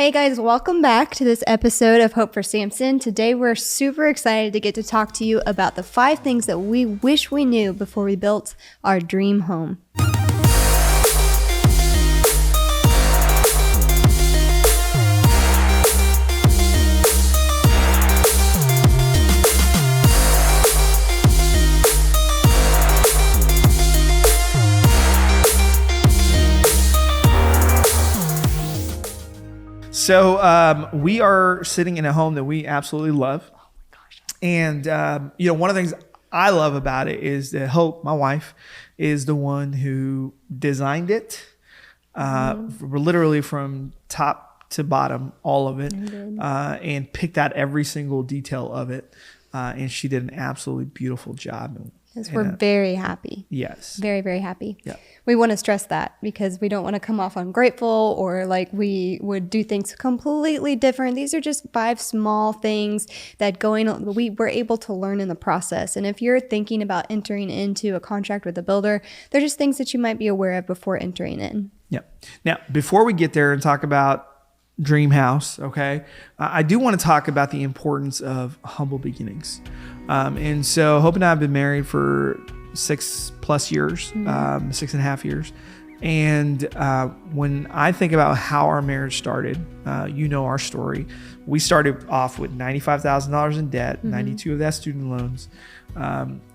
Hey guys, welcome back to this episode of Hope for Samson. Today we're super excited to get to talk to you about the 5 things that we wish we knew before we built our dream home. So we are sitting in a home that we absolutely love. Oh my gosh. And, one of the things I love about it is that Hope, my wife, is the one who designed it, literally from top to bottom, all of it, and picked out every single detail of it. And she did an absolutely beautiful job. Yes, we're very happy. Yes. Very, very happy. Yeah. We want to stress that because we don't want to come off ungrateful or like we would do things completely different. These are just 5 small things that we were able to learn in the process. And if you're thinking about entering into a contract with a builder, they're just things that you might be aware of before entering in. Yeah. Now, before we get there and talk about dream house, okay, I do want to talk about the importance of humble beginnings. And so Hope and I have been married for 6+ years, 6.5 years. And when I think about how our marriage started, our story. We started off with $95,000 in debt, 92 of that student loans.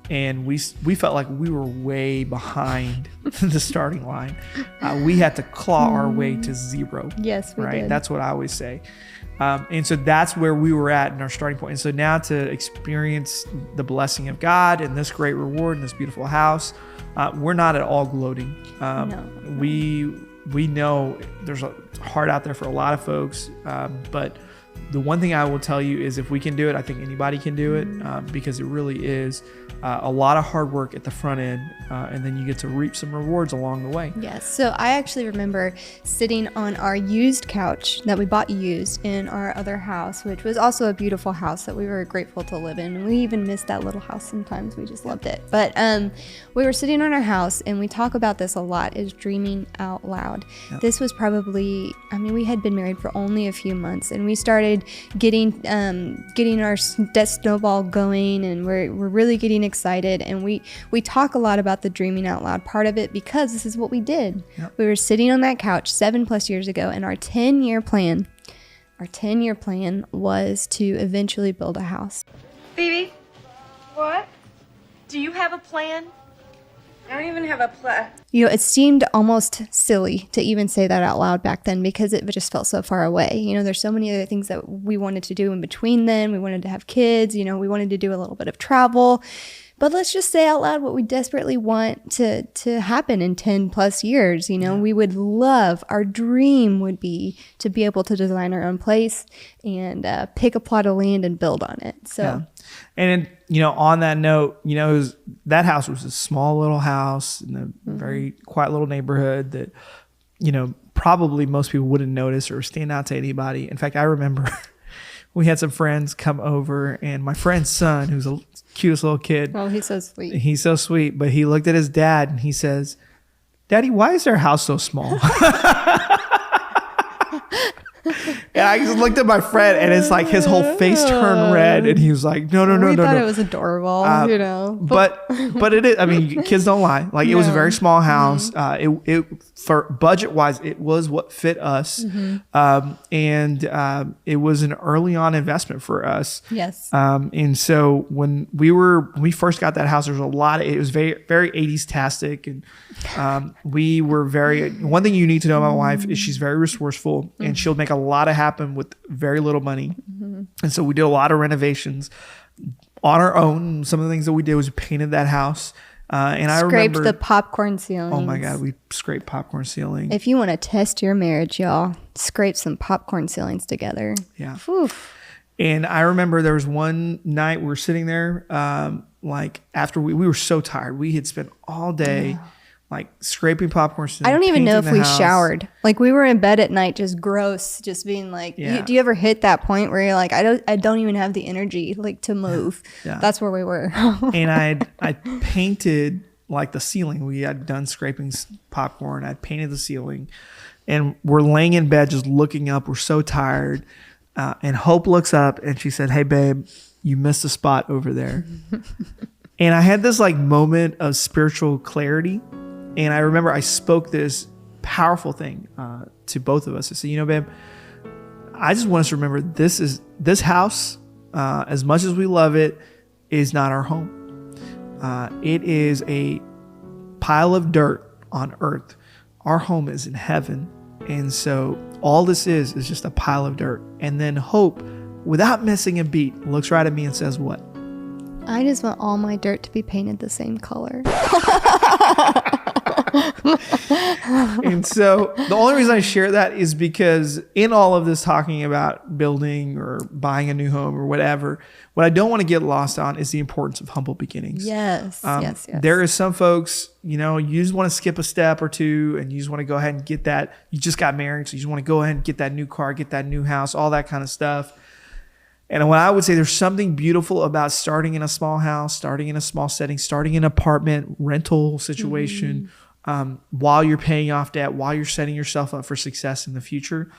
And we felt like we were way behind the starting line. We had to claw our way to zero. Yes, we right? did. That's what I always say. And so that's where we were at in our starting point. And so now to experience the blessing of God and this great reward and this beautiful house, we're not at all gloating. No. We know there's a heart out there for a lot of folks, but the one thing I will tell you is if we can do it, I think anybody can do it, because it really is a lot of hard work at the front end, and then you get to reap some rewards along the way. Yes. So I actually remember sitting on our used couch that we bought used in our other house, which was also a beautiful house that we were grateful to live in. We even missed that little house sometimes. We just loved it. But we were sitting on our house, and we talk about this a lot, is dreaming out loud. Yep. This was probably, we had been married for only a few months, and we started getting our debt snowball going, and we're really getting excited. And we talk a lot about the dreaming out loud part of it because this is what we did. Yep. We were sitting on that couch 7+ years ago, and our 10-year plan was to eventually build a house. Phoebe, What? do you have a plan? I don't even have a plan. It seemed almost silly to even say that out loud back then because it just felt so far away. There's so many other things that we wanted to do in between then. We wanted to have kids, we wanted to do a little bit of travel. But let's just say out loud what we desperately want to happen in 10+ years. We would love, our dream would be to be able to design our own place and pick a plot of land and build on it. So. Yeah. And on that note, that house was a small little house in a very quiet little neighborhood that, probably most people wouldn't notice or stand out to anybody. In fact, I remember we had some friends come over, and my friend's son, who's the cutest little kid. Oh, he's so sweet. He's so sweet, but he looked at his dad and he says, "Daddy, why is their house so small?" And I just looked at my friend, and it's like his whole face turned red, and he was like, "No." We thought it was adorable, But it is. Kids don't lie. Like, it was a very small house. It for budget wise, it was what fit us, and it was an early on investment for us. Yes. And so when we first got that house, there was a lot. It was very very 80s tastic, and we were very. One thing you need to know about my wife is she's very resourceful, and she'll make a lot of happen with very little money. And so we did a lot of renovations on our own. Some of the things that we did was we painted that house. And I remember the popcorn ceiling. Oh my God, we scraped popcorn ceiling. If you want to test your marriage, y'all, scrape some popcorn ceilings together. Yeah. Oof. And I remember there was one night we were sitting there, after we were so tired. We had spent all day scraping popcorn ceilings. I don't even know if we showered. We were in bed at night, just gross, just being like, do you ever hit that point where you're like, I don't even have the energy to move. Yeah. That's where we were. And I painted the ceiling. We had done scraping popcorn. I painted the ceiling. And we're laying in bed just looking up. We're so tired. And Hope looks up and she said, "Hey, babe, you missed a spot over there." And I had this like moment of spiritual clarity. And I remember I spoke this powerful thing to both of us. I said, babe, I just want us to remember this house, as much as we love it, is not our home. It is a pile of dirt on earth. Our home is in heaven. And so all this is just a pile of dirt. And then Hope, without missing a beat, looks right at me and says, "What?" I just want all my dirt to be painted the same color. And so the only reason I share that is because in all of this talking about building or buying a new home or whatever, what I don't want to get lost on is the importance of humble beginnings. Yes. Yes. There is some folks, you just want to skip a step or two and you just want to go ahead and get that. You just got married, so you just want to go ahead and get that new car, get that new house, all that kind of stuff. And what I would say, there's something beautiful about starting in a small house, starting in a small setting, starting in an apartment rental situation, while you're paying off debt, while you're setting yourself up for success in the future.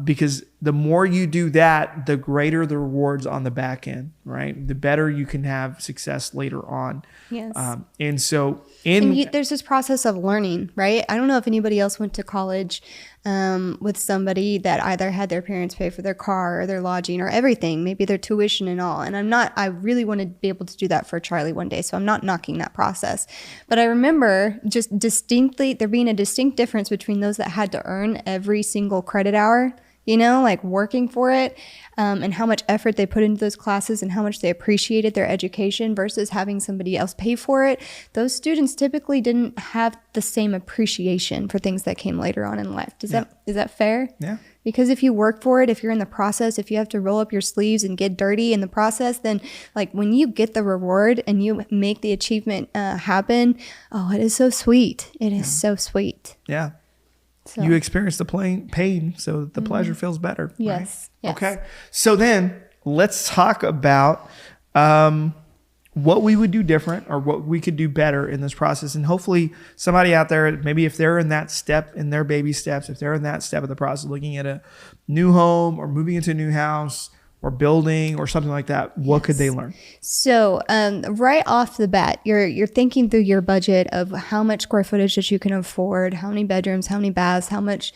Because the more you do that, the greater the rewards on the back end, right? The better you can have success later on. Yes. And so there's this process of learning, right? I don't know if anybody else went to college with somebody that either had their parents pay for their car or their lodging or everything, maybe their tuition and all. And I really want to be able to do that for Charlie one day. So I'm not knocking that process. But I remember just distinctly there being a distinct difference between those that had to earn every single credit hour, like working for it, and how much effort they put into those classes and how much they appreciated their education versus having somebody else pay for it. Those students typically didn't have the same appreciation for things that came later on in life. Is that fair? Yeah. Because if you work for it, if you're in the process, if you have to roll up your sleeves and get dirty in the process, then like when you get the reward and you make the achievement happen, oh, it is so sweet. It is so sweet. Yeah. So. You experience the pain, so the pleasure feels better. Yes. Right? Yes. Okay. So then let's talk about what we would do different or what we could do better in this process. And hopefully somebody out there, maybe if they're in that step, in their baby steps, if they're in that step of the process, looking at a new home or moving into a new house or building or something like that, what could they learn? So right off the bat, you're thinking through your budget of how much square footage that you can afford, how many bedrooms, how many baths, how much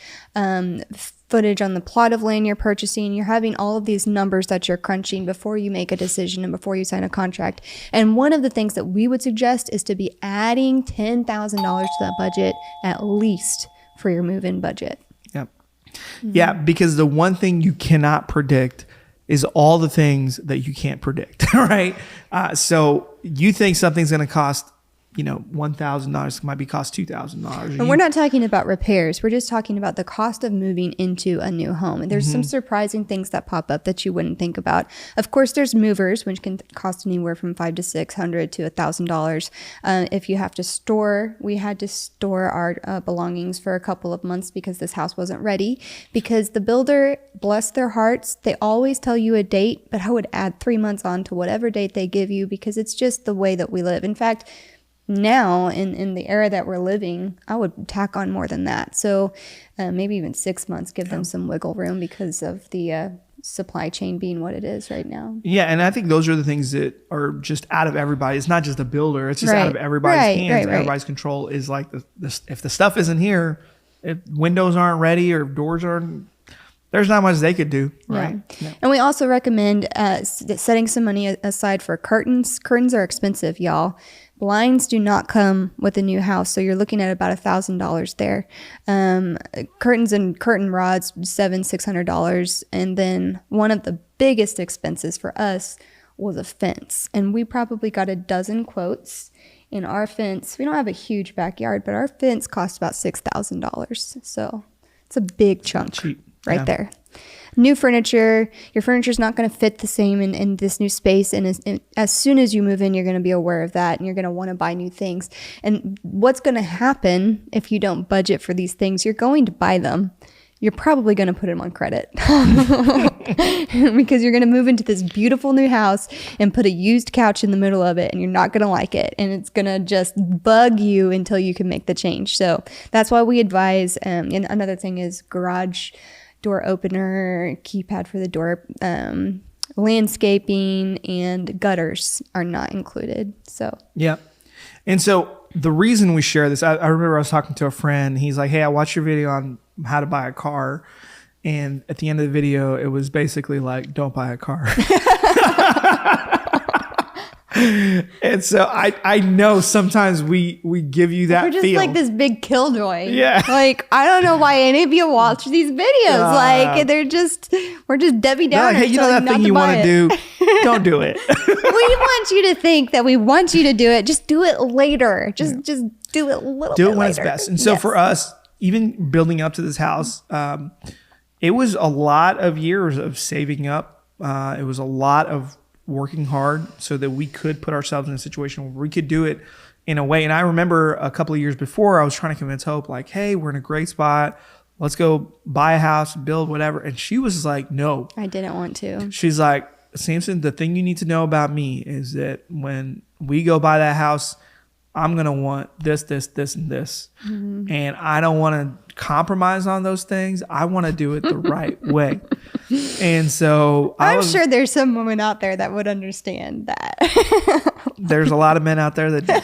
footage on the plot of land you're purchasing. You're having all of these numbers that you're crunching before you make a decision and before you sign a contract. And one of the things that we would suggest is to be adding $10,000 to that budget at least for your move-in budget. Yep. Mm-hmm. Yeah, because the one thing you cannot predict is all the things that you can't predict, right? So you think something's going to cost, $1,000, might be cost $2,000. And we're not talking about repairs. We're just talking about the cost of moving into a new home. And there's some surprising things that pop up that you wouldn't think about. Of course, there's movers, which can cost anywhere from $500 to $600 to $1,000. If you have to store, we had to store our belongings for a couple of months because this house wasn't ready. Because the builder, bless their hearts, they always tell you a date, but I would add 3 months on to whatever date they give you because it's just the way that we live. In fact, now in the era that we're living, I would tack on more than that. So maybe even 6 months, give them some wiggle room because of the supply chain being what it is right now. Yeah, and I think those are the things that are just out of everybody. It's not just a builder. It's just out of everybody's hands. Everybody's control is like, if the stuff isn't here, if windows aren't ready or doors aren't, there's not much they could do, right? Yeah. And we also recommend setting some money aside for curtains. Curtains are expensive, y'all. Blinds do not come with a new house, so you're looking at about $1,000 there. Curtains and curtain rods, $600. And then one of the biggest expenses for us was a fence. And we probably got a dozen quotes. In our fence, we don't have a huge backyard, but our fence cost about $6,000. So it's a big chunk right there. New furniture, your furniture is not going to fit the same in this new space. And as soon as you move in, you're going to be aware of that and you're going to want to buy new things. And what's going to happen if you don't budget for these things, you're going to buy them. you're probably going to put them on credit because you're going to move into this beautiful new house and put a used couch in the middle of it, and you're not going to like it, and it's going to just bug you until you can make the change. So that's why we advise. And another thing is garage door opener, keypad for the door, landscaping, and gutters are not included. So yeah. And so the reason we share this, I remember I was talking to a friend. He's like, hey, I watched your video on how to buy a car. And at the end of the video, it was basically like, don't buy a car. And so I know sometimes we give you that we're just feel. like this big killjoy. Yeah. Like, I don't know why any of you watch these videos. Like, we're just Debbie No, Downers. hey, you know that thing you want to do? Don't do it. We want you to think that we want you to do it. Just do it later. Just do it a little bit Do it when it's later. best. And so for us, even building up to this house, it was a lot of years of saving up. It was a lot of working hard so that we could put ourselves in a situation where we could do it in a way. And I remember a couple of years before, I was trying to convince Hope, like, hey, we're in a great spot. Let's go buy a house, build whatever. And she was like, no. I didn't want to. She's like, Samson, the thing you need to know about me is that when we go buy that house, I'm going to want this, this, this, and this. Mm-hmm. And I don't want to compromise on those things. I want to do it the right way. And so I'm sure there's some woman out there that would understand that. There's a lot of men out there that do.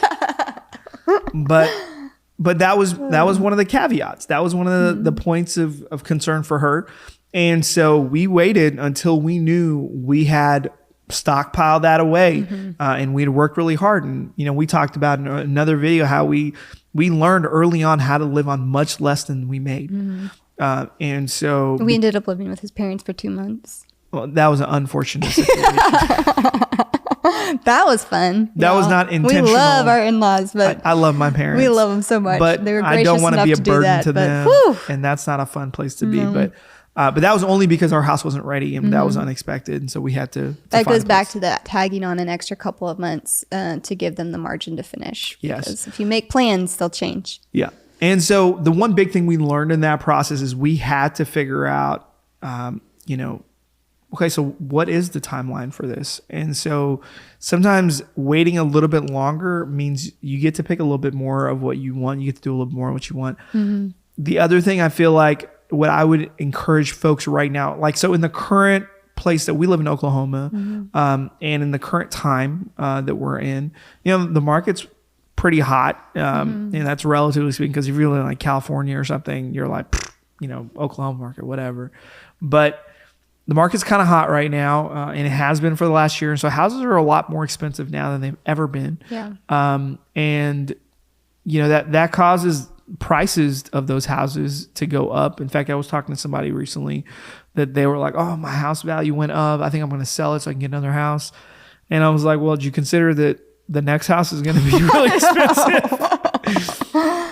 But that was one of the caveats. That was one of the points of concern for her. And so we waited until we knew we had stockpiled that away, and we'd worked really hard. And we talked about in another video how we learned early on how to live on much less than we made. And so we ended up living with his parents for 2 months. Well, that was an unfortunate situation. That was fun. That was not intentional. We love our in-laws, but I love my parents. we love them so much. But they were I don't want to be a burden that, to them, whew. and that's not a fun place to be. But that was only because our house wasn't ready, and that was unexpected, and so we had to that find goes a back place. to that tagging on an extra couple of months to give them the margin to finish. Yes. Because if you make plans, they'll change. Yeah. And so the one big thing we learned in that process is we had to figure out, okay, so what is the timeline for this? And so sometimes waiting a little bit longer means you get to pick a little bit more of what you want. You get to do a little more of what you want. Mm-hmm. The other thing I feel like what I would encourage folks right now, like, so in the current place that we live in Oklahoma, and in the current time that we're in, the market's pretty hot, and that's relatively speaking, because if you're in like California or something, you're like, Oklahoma market, whatever. But the market's kind of hot right now, and it has been for the last year. And so houses are a lot more expensive now than they've ever been. Yeah. And that causes prices of those houses to go up. In fact, I was talking to somebody recently that they were like, oh, my house value went up. I think I'm going to sell it so I can get another house. And I was like, well, did you consider that the next house is going to be really expensive?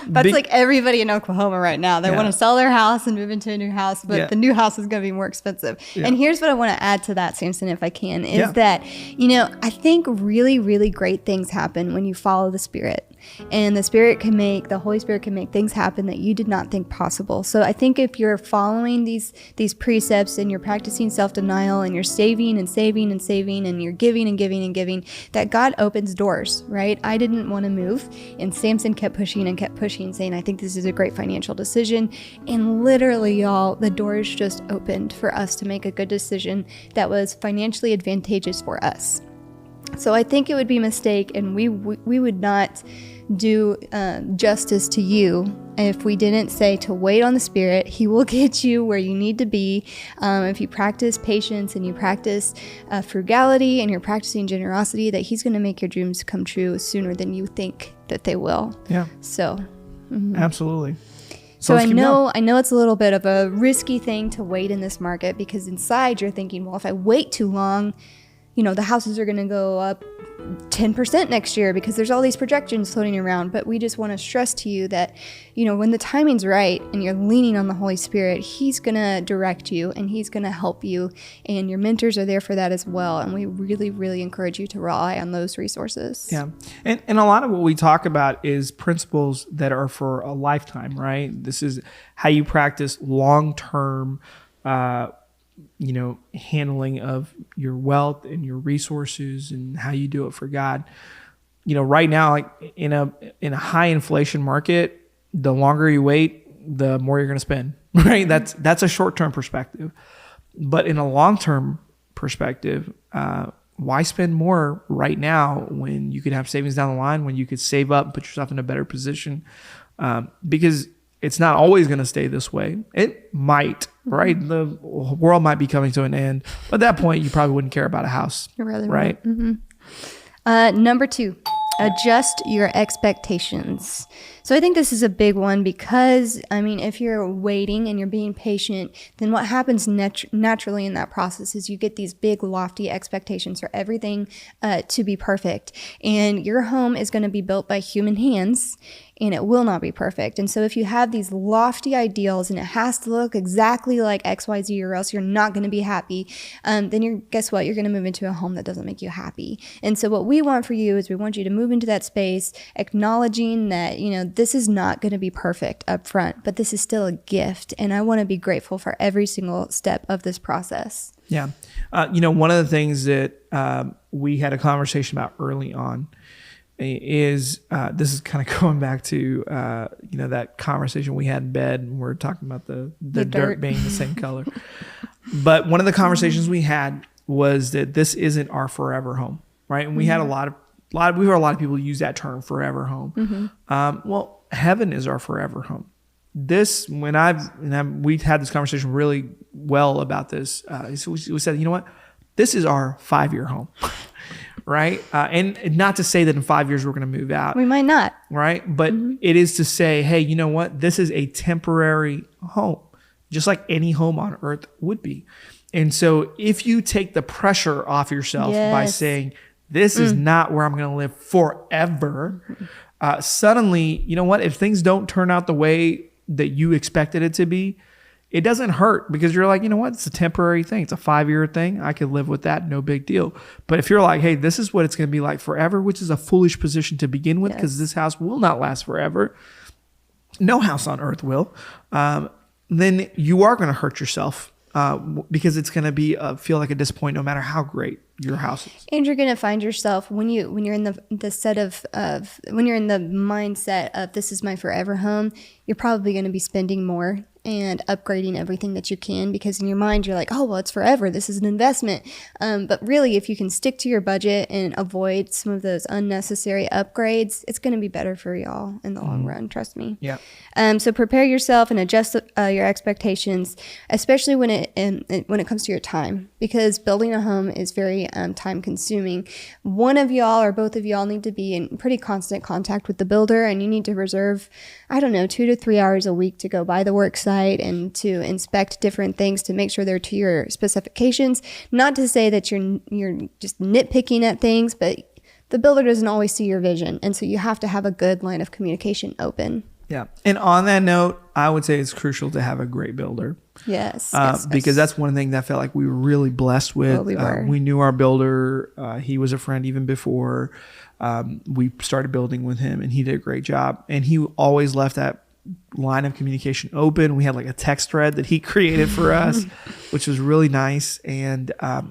That's like everybody in Oklahoma right now. They want to sell their house and move into a new house, but the new house is going to be more expensive. Yeah. And here's what I want to add to that, Samson, if I can, is that, I think really, really great things happen when you follow the Spirit. And the Holy Spirit can make things happen that you did not think possible. So I think if you're following these precepts and you're practicing self-denial and you're saving and saving and saving and you're giving and giving and giving, that God opens doors, right? I didn't want to move, and Samson kept pushing and kept pushing, saying, I think this is a great financial decision. And literally, y'all, the doors just opened for us to make a good decision that was financially advantageous for us. So I think it would be a mistake, and we would not do justice to you if we didn't say to wait on the Spirit. He will get you where you need to be. If you practice patience and you practice frugality and you're practicing generosity, that He's going to make your dreams come true sooner than you think that they will. Yeah. So. Absolutely. So I know it's a little bit of a risky thing to wait in this market, because inside you're thinking, well, if I wait too long, the houses are going to go up 10% next year because there's all these projections floating around. But we just want to stress to you that, when the timing's right and you're leaning on the Holy Spirit, He's going to direct you and He's going to help you. And your mentors are there for that as well. And we really, really encourage you to rely on those resources. Yeah. And a lot of what we talk about is principles that are for a lifetime, right? This is how you practice long-term, handling of your wealth and your resources and how you do it for God. Right now, like in a high inflation market, the longer you wait, the more you're going to spend, right? That's a short-term perspective. But in a long-term perspective, why spend more right now when you could have savings down the line, when you could save up and put yourself in a better position? Because it's not always going to stay this way. It might, right? The world might be coming to an end. But at that point, you probably wouldn't care about a house, right? Number 2, adjust your expectations. So I think this is a big one because, if you're waiting and you're being patient, then what happens naturally in that process is you get these big, lofty expectations for everything to be perfect. And your home is going to be built by human hands, and it will not be perfect. And so if you have these lofty ideals and it has to look exactly like XYZ or else you're not going to be happy, then guess what? You're going to move into a home that doesn't make you happy. And so what we want for you is we want you to move into that space, acknowledging that, this is not going to be perfect up front, but this is still a gift. And I want to be grateful for every single step of this process. Yeah. One of the things that we had a conversation about early on is this is kind of going back to that conversation we had in bed, and we're talking about the dirt being the same color. But one of the conversations we had was that this isn't our forever home, right? And we had we heard a lot of people use that term, forever home. Well, heaven is our forever home. We've had this conversation really well about this. So we said, this is our 5-year home. Right? And not to say that in 5 years we're going to move out. We might not. Right? But it is to say, hey, you know what? This is a temporary home, just like any home on earth would be. And so if you take the pressure off yourself by saying, this is not where I'm going to live forever, suddenly, you know what? If things don't turn out the way that you expected it to be, it doesn't hurt because you're like, you know what? It's a temporary thing. It's a 5-year thing. I could live with that. No big deal. But if you're like, hey, this is what it's going to be like forever, which is a foolish position to begin with because this house will not last forever. No house on earth will. Then you are going to hurt yourself because it's going to feel like a disappointment no matter how great your house is. And you're going to find yourself when you're in the when you're in the mindset of this is my forever home, you're probably going to be spending more and upgrading everything that you can because in your mind you're like, oh, well, it's forever. This is an investment. But really, if you can stick to your budget and avoid some of those unnecessary upgrades, it's going to be better for y'all in the long run. Trust me. Yeah. So prepare yourself and adjust your expectations, especially when it comes to your time, because building a home is very time consuming. One of y'all or both of y'all need to be in pretty constant contact with the builder, and you need to reserve, 2 to 3 hours a week to go by the work site and to inspect different things to make sure they're to your specifications. Not to say that you're just nitpicking at things, but the builder doesn't always see your vision, and so you have to have a good line of communication open. Yeah. And on that note, I would say it's crucial to have a great builder. Yes. Because that's one thing that I felt like we were really blessed with. Well, we knew our builder. He was a friend even before we started building with him, and he did a great job. And he always left that line of communication open. We had like a text thread that he created for us, which was really nice. And, I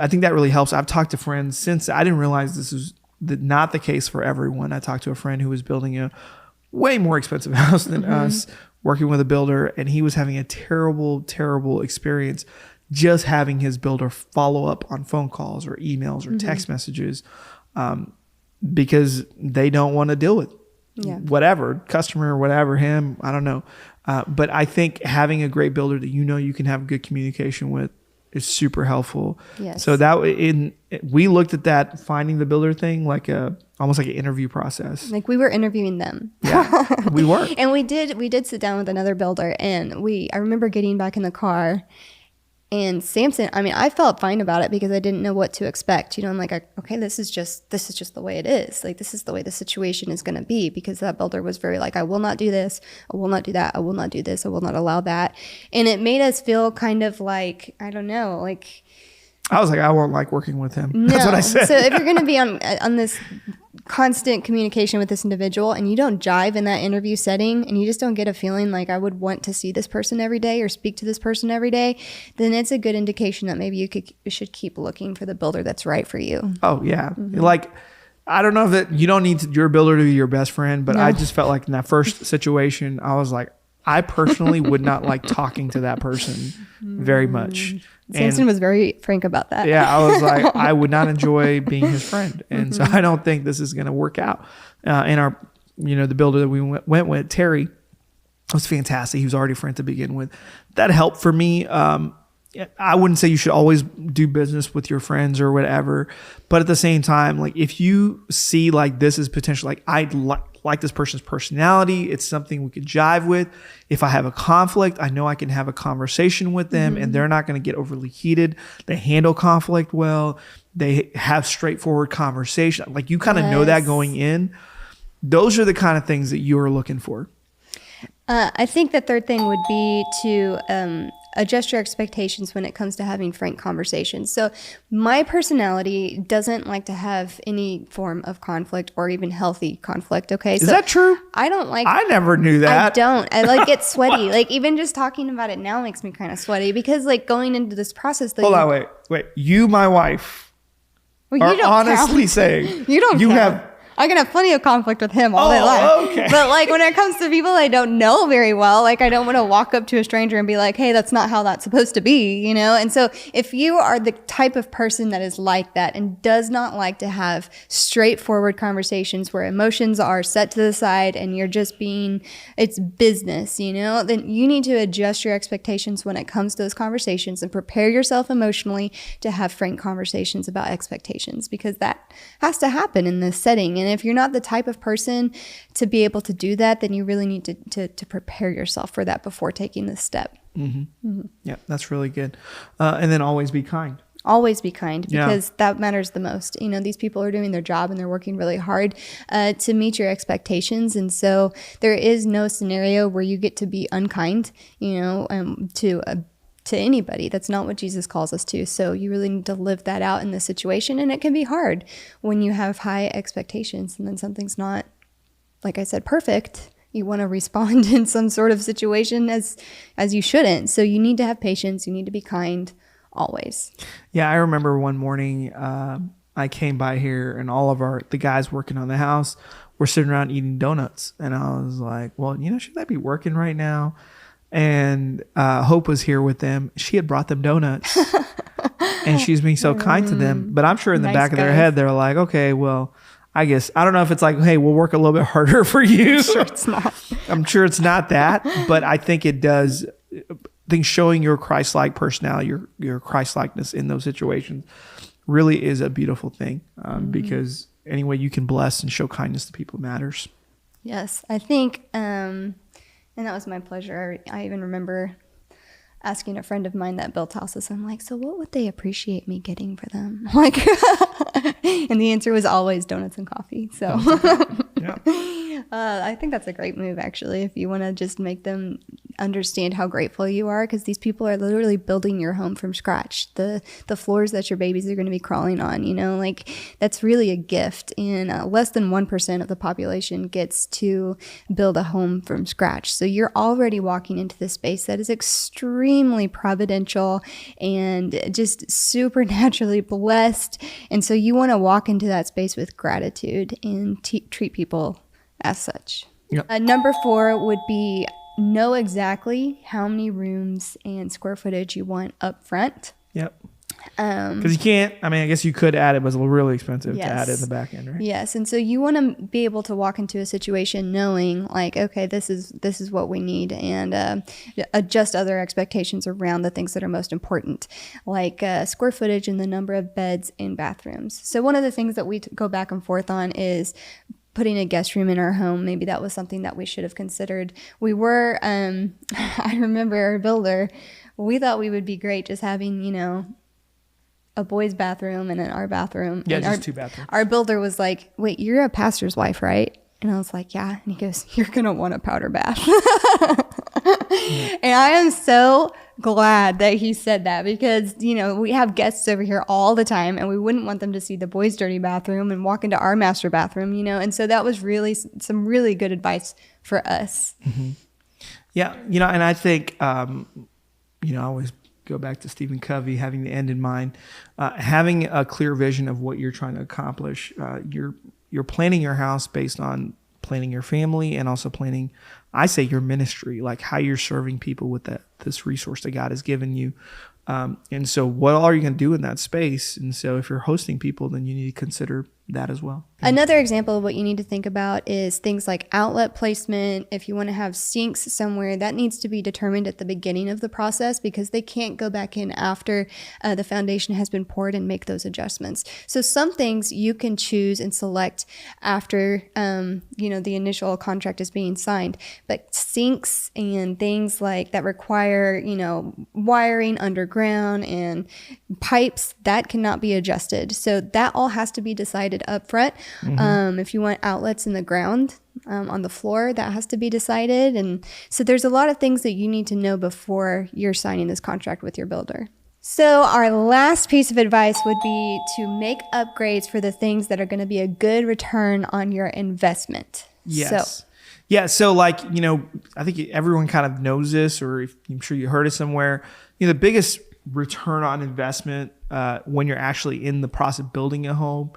think that really helps. I've talked to friends since. I didn't realize this is not the case for everyone. I talked to a friend who was building a way more expensive house than us, working with a builder, and he was having a terrible, terrible experience just having his builder follow up on phone calls or emails or text messages because they don't want to deal with whatever, customer or whatever, him, I don't know. But I think having a great builder that you can have good communication with is super helpful. Yes. So we looked at that finding the builder thing like almost like an interview process. Like we were interviewing them. Yeah, we were. And we did sit down with another builder, and I remember getting back in the car And Samson, I mean, I felt fine about it because I didn't know what to expect. I'm like, okay, this is just the way it is. Like, this is the way the situation is going to be, because that builder was very like, I will not do this. I will not do that. I will not do this. I will not allow that. And it made us feel kind of like, I don't know, like, I was like, I won't like working with him. no. That's what I said. So if you're going to be on this constant communication with this individual and you don't jive in that interview setting, and you just don't get a feeling like I would want to see this person every day or speak to this person every day, then it's a good indication that maybe you should keep looking for the builder that's right for you. Oh yeah. Like, I don't know that you don't need your builder to be your best friend, but I just felt like in that first situation, I was like, I personally would not like talking to that person very much. Samson was very frank about that. Yeah, I was like, I would not enjoy being his friend. And so I don't think this is going to work out. And our, the builder that we went with, Terry, was fantastic. He was already a friend to begin with. That helped for me. I wouldn't say you should always do business with your friends or whatever, but at the same time, like, if you see like this is potential, like, I'd like this person's personality, it's something we could jive with. If I have a conflict, I know I can have a conversation with them and they're not going to get overly heated. They handle conflict well. They have straightforward conversation. Like, you kind of know that going in. Those are the kind of things that you are looking for. I think the third thing would be to adjust your expectations when it comes to having frank conversations. So my personality doesn't like to have any form of conflict or even healthy conflict. Okay. Is that true? I don't like, I never knew that. I don't. I like get sweaty. Like, even just talking about it now makes me kind of sweaty, because like going into this process. Hold on, wait. You, my wife, well, are you don't honestly count. saying you don't. You count. have. I can have plenty of conflict with him all day long. Okay. But like, when it comes to people I don't know very well, like, I don't want to walk up to a stranger and be like, hey, that's not how that's supposed to be, And so if you are the type of person that is like that and does not like to have straightforward conversations where emotions are set to the side and you're just it's business, then you need to adjust your expectations when it comes to those conversations and prepare yourself emotionally to have frank conversations about expectations, because that has to happen in this setting. And if you're not the type of person to be able to do that, then you really need to prepare yourself for that before taking this step. Yeah, that's really good. And then always be kind. Always be kind, because that matters the most. These people are doing their job and they're working really hard to meet your expectations. And so there is no scenario where you get to be unkind, to anybody. That's not what Jesus calls us to. So you really need to live that out in this situation. And it can be hard when you have high expectations and then something's not, like I said, perfect. You want to respond in some sort of situation as you shouldn't. So you need to have patience. You need to be kind always. Yeah, I remember one morning I came by here and all of the guys working on the house were sitting around eating donuts. And I was like, well, should I be working right now? And Hope was here with them. She had brought them donuts and she was being so kind to them. But I'm sure in the back of their head, they're like, okay, well, I guess, I don't know if it's like, hey, we'll work a little bit harder for you. Sure, it's not. I'm sure it's not that, but I think it does. I think showing your Christ-like personality, your Christ-likeness in those situations really is a beautiful thing, because any way you can bless and show kindness to people matters. Yes, I think, and that was my pleasure. I even remember asking a friend of mine that built houses. I'm like, so what would they appreciate me getting for them? Like, and the answer was always donuts and coffee. So Yeah. I think that's a great move, actually, if you want to just make them understand how grateful you are, because these people are literally building your home from scratch. The floors that your babies are going to be crawling on, like, that's really a gift. And less than 1% of the population gets to build a home from scratch. So you're already walking into this space that is extremely providential and just supernaturally blessed. And so you want to walk into that space with gratitude and treat people as such. Yep. Number 4 would be know exactly how many rooms and square footage you want up front. Yep. Because you can't, I guess you could add it, but it's really expensive to add it in the back end, right? Yes. And so you want to be able to walk into a situation knowing, like, okay, this is what we need, and adjust other expectations around the things that are most important, like square footage and the number of beds and bathrooms. So one of the things that we go back and forth on is putting a guest room in our home. Maybe that was something that we should have considered. We were, I remember our builder we thought we would be great just having, a boys' bathroom and then our bathroom. Yeah, and just 2 bathrooms. Our builder was like, wait, you're a pastor's wife, right? And I was like, yeah. And he goes, you're going to want a powder bath. And I am so glad that he said that because, we have guests over here all the time and we wouldn't want them to see the boys' dirty bathroom and walk into our master bathroom, And so that was really some really good advice for us. Mm-hmm. Yeah. And I think, I always go back to Stephen Covey, having the end in mind, having a clear vision of what you're trying to accomplish. You're planning your house based on planning your family and also planning, I say, your ministry, like how you're serving people with this resource that God has given you. And so what are you going to do in that space? And so if you're hosting people, then you need to consider that as well. Another example of what you need to think about is things like outlet placement. If you want to have sinks somewhere, that needs to be determined at the beginning of the process because they can't go back in after the foundation has been poured and make those adjustments. So some things you can choose and select after, the initial contract is being signed. But sinks and things like that require, wiring underground and pipes, that cannot be adjusted. So that all has to be decided up front. Mm-hmm. If you want outlets in the ground, on the floor, that has to be decided. And so there's a lot of things that you need to know before you're signing this contract with your builder. So our last piece of advice would be to make upgrades for the things that are going to be a good return on your investment. Yes. So I think everyone kind of knows this, or I'm sure you heard it somewhere. The biggest return on investment when you're actually in the process of building a home,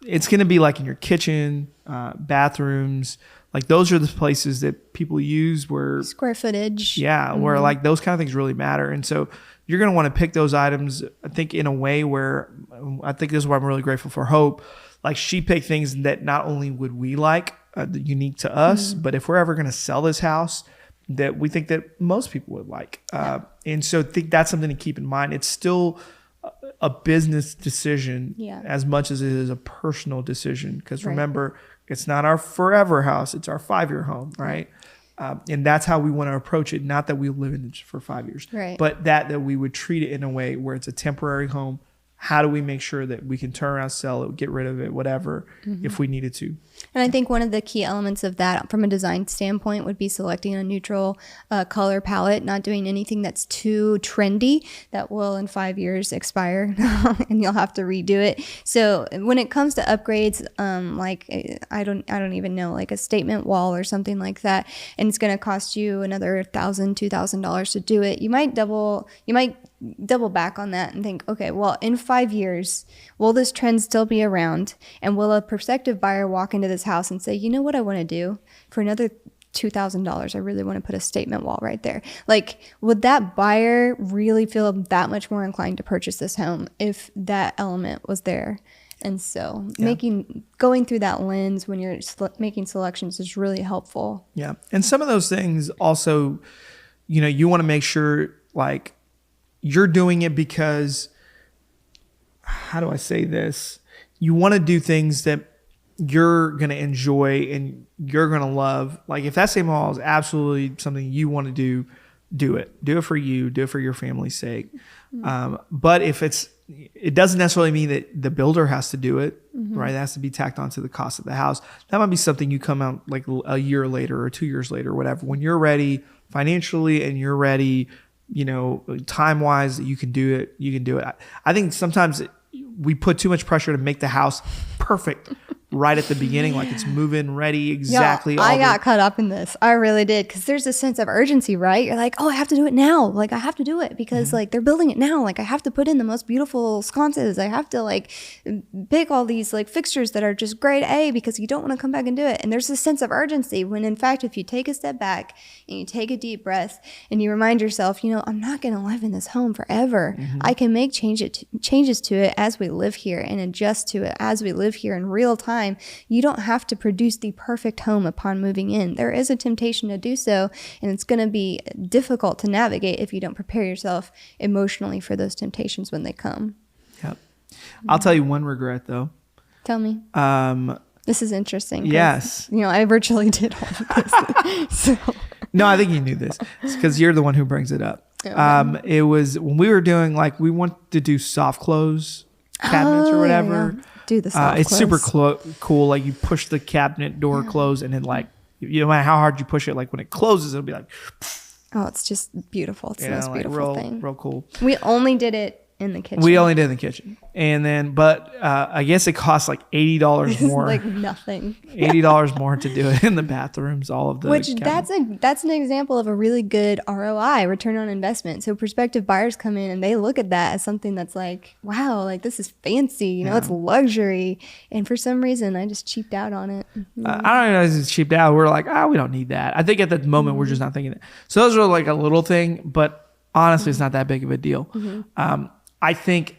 it's going to be like in your kitchen, bathrooms. Like those are the places that people use where square footage. Yeah, mm-hmm. Where like those kind of things really matter. And so you're going to want to pick those items, I think, in a way where I think this is why I'm really grateful for Hope. Like she picked things that not only would we like unique to us, but if we're ever going to sell this house, that we think that most people would like. And so I think that's something to keep in mind. It's still a business decision as much as it is a personal decision. Because remember, it's not our forever house. It's our 5-year home, right? And that's how we want to approach it. Not that we live in it for 5 years, but that we would treat it in a way where it's a temporary home. How do we make sure that we can turn around, sell it, get rid of it, whatever, if we needed to? And I think one of the key elements of that from a design standpoint would be selecting a neutral color palette, not doing anything that's too trendy that will in 5 years expire and you'll have to redo it. So when it comes to upgrades, I don't even know, like a statement wall or something like that, and it's going to cost you another $1,000, $2,000 to do it, you might double back on that and think, okay, well, in 5 years, will this trend still be around? And will a prospective buyer walk into this house and say, you know what I want to do? For another $2,000, I really want to put a statement wall right there. Like, would that buyer really feel that much more inclined to purchase this home if that element was there? And so going through that lens when you're making selections is really helpful. Yeah. And some of those things also, you want to make sure like you're doing it because, how do I say this? You want to do things that you're going to enjoy and you're going to love. Like if that same wall is absolutely something you want to do it. Do it for you. Do it for your family's sake. But if it doesn't necessarily mean that the builder has to do it, right? It has to be tacked onto the cost of the house. That might be something you come out like a year later or 2 years later or whatever. When you're ready financially and you're ready, time-wise, you can do it. I think sometimes we put too much pressure to make the house perfect right at the beginning, like it's move-in ready exactly. Yeah, I got caught up in this. I really did, because there's a sense of urgency, right? You're like, oh, I have to do it now. Like I have to do it because like they're building it now. Like I have to put in the most beautiful sconces. I have to like pick all these like fixtures that are just grade A because you don't want to come back and do it. And there's a sense of urgency when in fact, if you take a step back and you take a deep breath and you remind yourself, I'm not going to live in this home forever. I can make changes to it as we live here and adjust to it as we live here in real time. You don't have to produce the perfect home upon moving in. There is a temptation to do so, and it's going to be difficult to navigate if you don't prepare yourself emotionally for those temptations when they come. Yep. I'll tell you one regret though. Tell me. This is interesting. Yes. I virtually did all of this. So. No, I think you knew this. It's because you're the one who brings it up. It was when we were doing like, we want to do soft close cabinets or whatever. Yeah. Do the soft It's close. super cool. Like you push the cabinet door close and then like, you no matter how hard you push it, like when it closes, it'll be like, Oh, it's just beautiful. It's the most like beautiful thing. real cool. We only did it in the kitchen. We only did in the kitchen. And then, but I guess it costs like $80 more. like nothing. $80 more to do it in the bathrooms, all of the Which cabinets. that's an example of a really good ROI, return on investment. So prospective buyers come in and they look at that as something that's like, wow, like this is fancy, you know, it's luxury. And for some reason, I just cheaped out on it. I don't know if it's cheaped out. We're like, we don't need that. I think at the moment we're just not thinking it. So those are like a little thing, but honestly, it's not that big of a deal. I think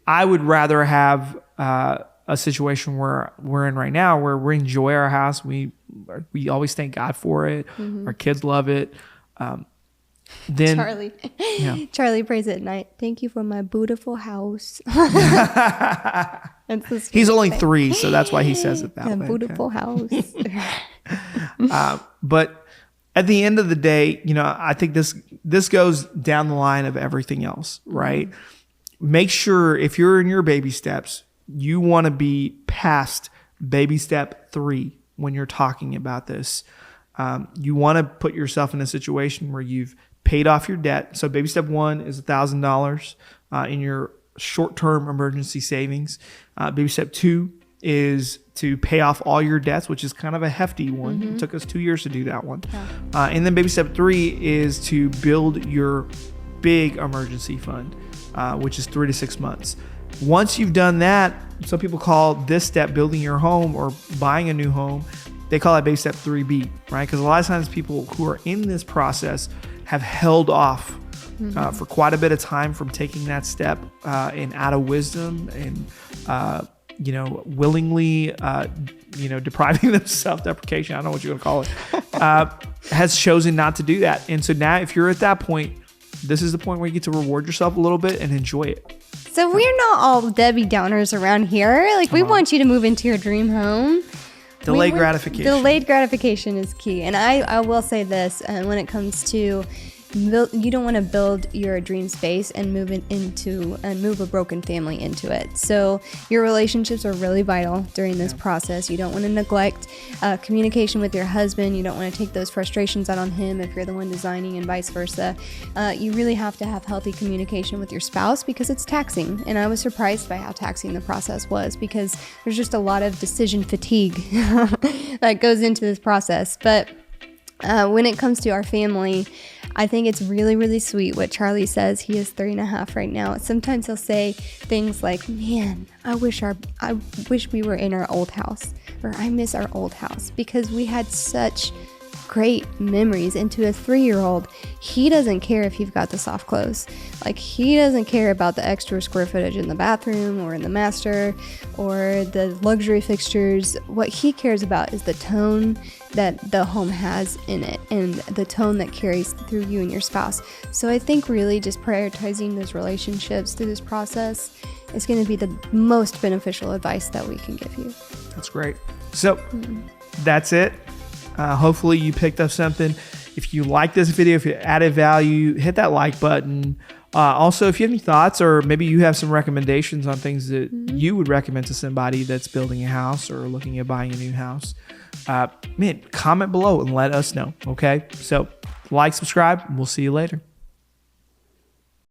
I would rather have a situation where we're in right now, where we enjoy our house. We always thank God for it. Our kids love it. Then Charlie prays at night. Thank you for my beautiful house. He's only 3, so that's why he says it that way. Beautiful house. But at the end of the day, you know, I think this goes down the line of everything else, right? Make sure if you're in your baby steps, you want to be past baby step 3 when you're talking about this. You want to put yourself in a situation where you've paid off your debt. So baby step 1 is $1,000 in your short-term emergency savings. Baby step 2 is to pay off all your debts, which is kind of a hefty one. It took us 2 years to do that one. And then baby step 3 is to build your big emergency fund, which is 3 to 6 months. Once you've done that, some people call this step building your home or buying a new home. They call it baby step 3B, right? Because a lot of times people who are in this process have held off for quite a bit of time from taking that step, and out of wisdom and willingly depriving them self-deprecation, I don't know what you're gonna call it, has chosen not to do that. And so now if you're at that point, this is the point where you get to reward yourself a little bit and enjoy it. So we're not all Debbie Downers around here. Like we want you to move into your dream home. Delayed gratification. Delayed gratification is key. And I will say this, when it comes to you don't want to build your dream space and move a broken family into it. So your relationships are really vital during this process. You don't want to neglect communication with your husband. You don't want to take those frustrations out on him if you're the one designing, and vice versa. You really have to have healthy communication with your spouse because it's taxing. And I was surprised by how taxing the process was, because there's just a lot of decision fatigue that goes into this process. But when it comes to our family, I think it's really, really sweet what Charlie says. He is 3.5 right now. Sometimes he'll say things like, man, I wish we were in our old house, or I miss our old house, because we had such great memories. And to a 3-year-old, he doesn't care if you've got the soft close. Like, he doesn't care about the extra square footage in the bathroom or in the master or the luxury fixtures. What he cares about is the tone that the home has in it and the tone that carries through you and your spouse. So I think really just prioritizing those relationships through this process is going to be the most beneficial advice that we can give you. That's great. So that's it. Hopefully you picked up something. If you like this video, if you added value, hit that like button. Also, if you have any thoughts, or maybe you have some recommendations on things that you would recommend to somebody that's building a house or looking at buying a new house, comment below and let us know. Okay. So like, subscribe, and we'll see you later.